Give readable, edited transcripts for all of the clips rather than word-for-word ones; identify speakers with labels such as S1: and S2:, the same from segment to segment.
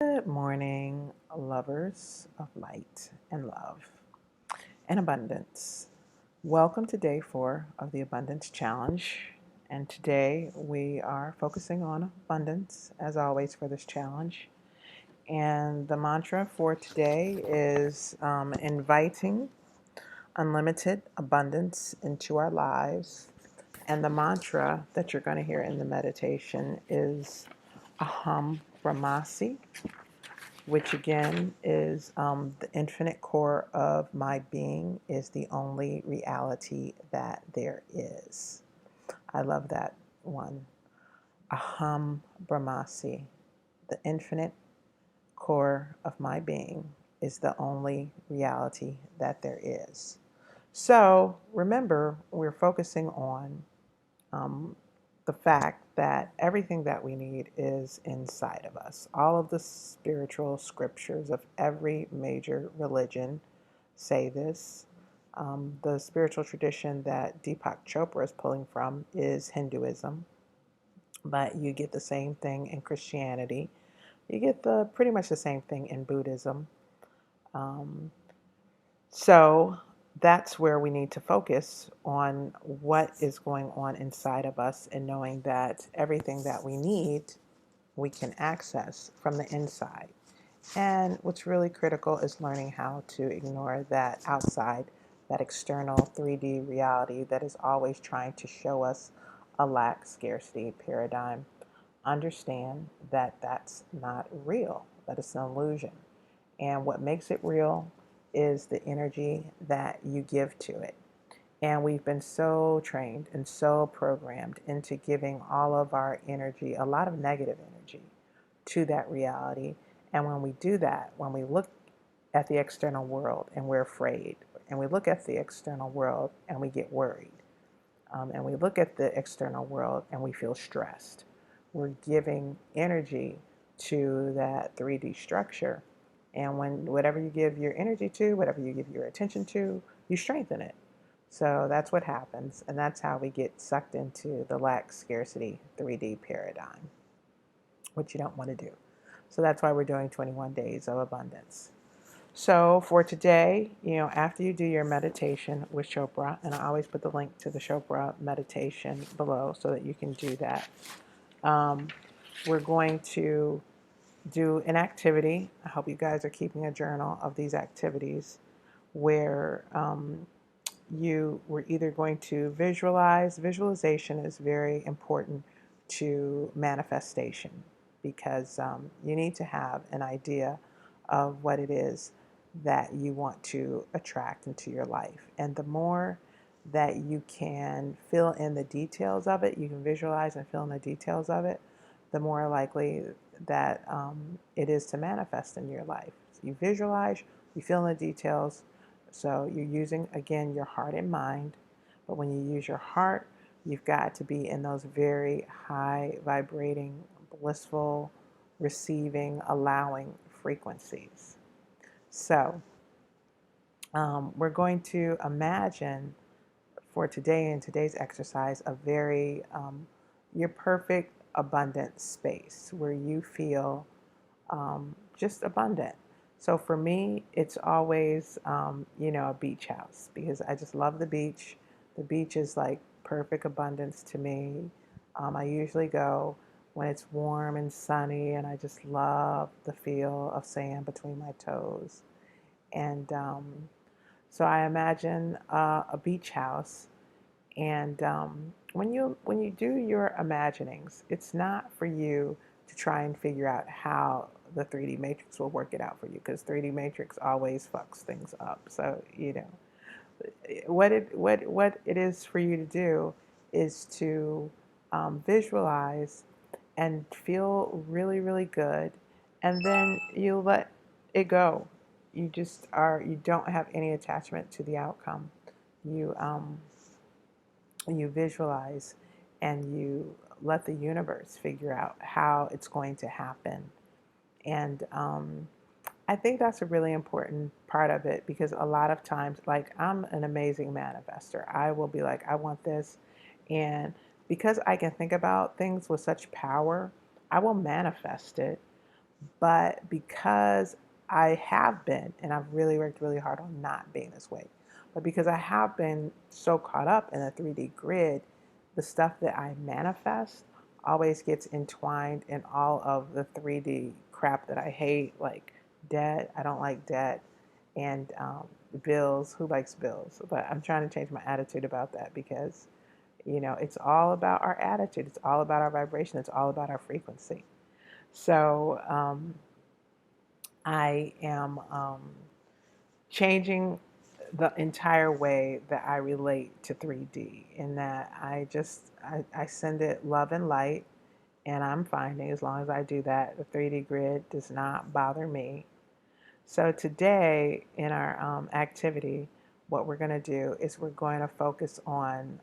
S1: Good morning, lovers of light and love and abundance. Welcome to day 4 of the Abundance Challenge. And today we are focusing on abundance, as always, for this challenge. And the mantra for today is inviting unlimited abundance into our lives. And the mantra that you're going to hear in the meditation is Aham Brahmasi, which again is the infinite core of my being is the only reality that there is. I love that one. Aham Brahmasi, the infinite core of my being is the only reality that there is. So remember, we're focusing on um, the fact that everything that we need is inside of us. All of the spiritual scriptures of every major religion say this. The spiritual tradition that Deepak Chopra is pulling from is Hinduism, but you get the same thing in Christianity. You get the pretty much the same thing in Buddhism. Um, so that's where we need to focus on what is going on inside of us and knowing that everything that we need, we can access from the inside. And what's really critical is learning how to ignore that outside, that external 3D reality that is always trying to show us a lack scarcity paradigm. Understand that that's not real, that it's an illusion. And what makes it real is the energy that you give to it. And we've been so trained and so programmed into giving all of our energy, a lot of negative energy, to that reality. And when we do that, when we look at the external world and we're afraid, and we look at the external world and we get worried, and we look at the external world and we feel stressed, we're giving energy to that 3D structure. And when whatever you give your energy to, whatever you give your attention to, you strengthen it. So that's what happens. And that's how we get sucked into the lack scarcity 3D paradigm, which you don't want to do. So that's why we're doing 21 days of abundance. So for today, after you do your meditation with Chopra, and I always put the link to the Chopra meditation below so that you can do that, um, we're going to do an activity. I hope you guys are keeping a journal of these activities where we're either going to visualize. Visualization is very important to manifestation because you need to have an idea of what it is that you want to attract into your life. And the more that you can fill in the details of it, you can visualize and fill in the details of it, the more likely that it is to manifest in your life. So you visualize, you fill in the details. So you're using, again, your heart and mind. But when you use your heart, you've got to be in those very high vibrating, blissful, receiving, allowing frequencies. So we're going to imagine for today in today's exercise a very your perfect abundant space where you feel just abundant. So for me, it's always a beach house because I just love the beach. The beach is like perfect abundance to me. I usually go when it's warm and sunny, and I just love the feel of sand between my toes. And so I imagine a beach house. And when you do your imaginings, it's not for you to try and figure out how the 3D matrix will work it out for you, because 3D matrix always fucks things up. So what it is for you to do is to visualize and feel really, really good, and then you let it go. You don't have any attachment to the outcome. You visualize and you let the universe figure out how it's going to happen. And I think that's a really important part of it, because a lot of times, like, I'm an amazing manifester. I will be like, I want this. And because I can think about things with such power, I will manifest it. But because I have been, and I've really worked really hard on not being this way, but because I have been so caught up in a 3D grid, the stuff that I manifest always gets entwined in all of the 3D crap that I hate, like debt. I don't like debt. And bills. Who likes bills? But I'm trying to change my attitude about that because, it's all about our attitude. It's all about our vibration. It's all about our frequency. So I am changing the entire way that I relate to 3D in that I send it love and light, and I'm finding as long as I do that, the 3D grid does not bother me. So today in our activity, what we're going to do is we're going to focus on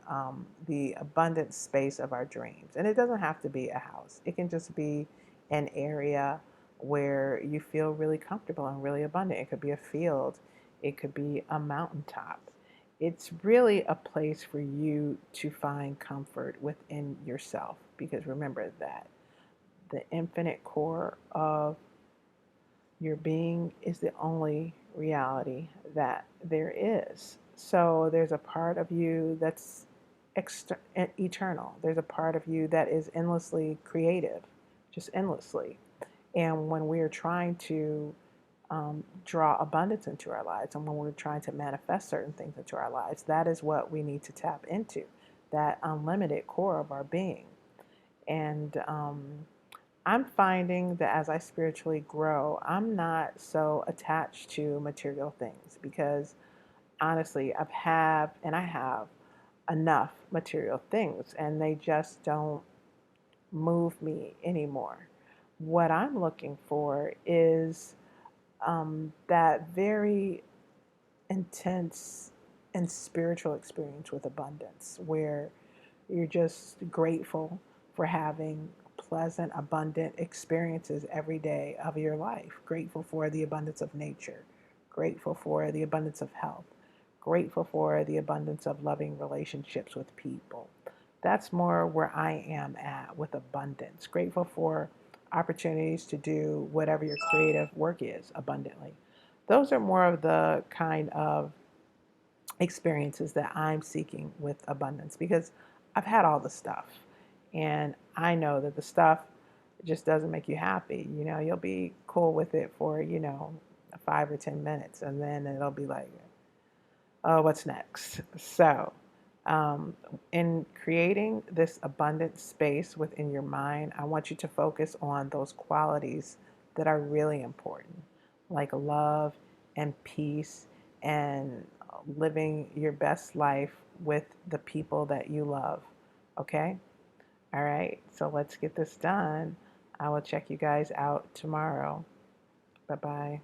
S1: the abundant space of our dreams. And it doesn't have to be a house. It can just be an area where you feel really comfortable and really abundant. It could be a field. It could be a mountaintop. It's really a place for you to find comfort within yourself, because remember that the infinite core of your being is the only reality that there is. So there's a part of you that's eternal. There's a part of you that is endlessly creative, just endlessly. And when we're trying to draw abundance into our lives, and when we're trying to manifest certain things into our lives, that is what we need to tap into, that unlimited core of our being. And I'm finding that as I spiritually grow, I'm not so attached to material things because honestly, I have enough material things and they just don't move me anymore. What I'm looking for is that very intense and spiritual experience with abundance where you're just grateful for having pleasant, abundant experiences every day of your life. Grateful for the abundance of nature. Grateful for the abundance of health. Grateful for the abundance of loving relationships with people. That's more where I am at with abundance. Grateful for opportunities to do whatever your creative work is abundantly. Those are more of the kind of experiences that I'm seeking with abundance because I've had all the stuff and I know that the stuff just doesn't make you happy. You'll be cool with it for, 5 or 10 minutes and then it'll be like, oh, what's next? So, in creating this abundant space within your mind, I want you to focus on those qualities that are really important, like love and peace and living your best life with the people that you love. Okay? All right. So let's get this done. I will check you guys out tomorrow. Bye bye.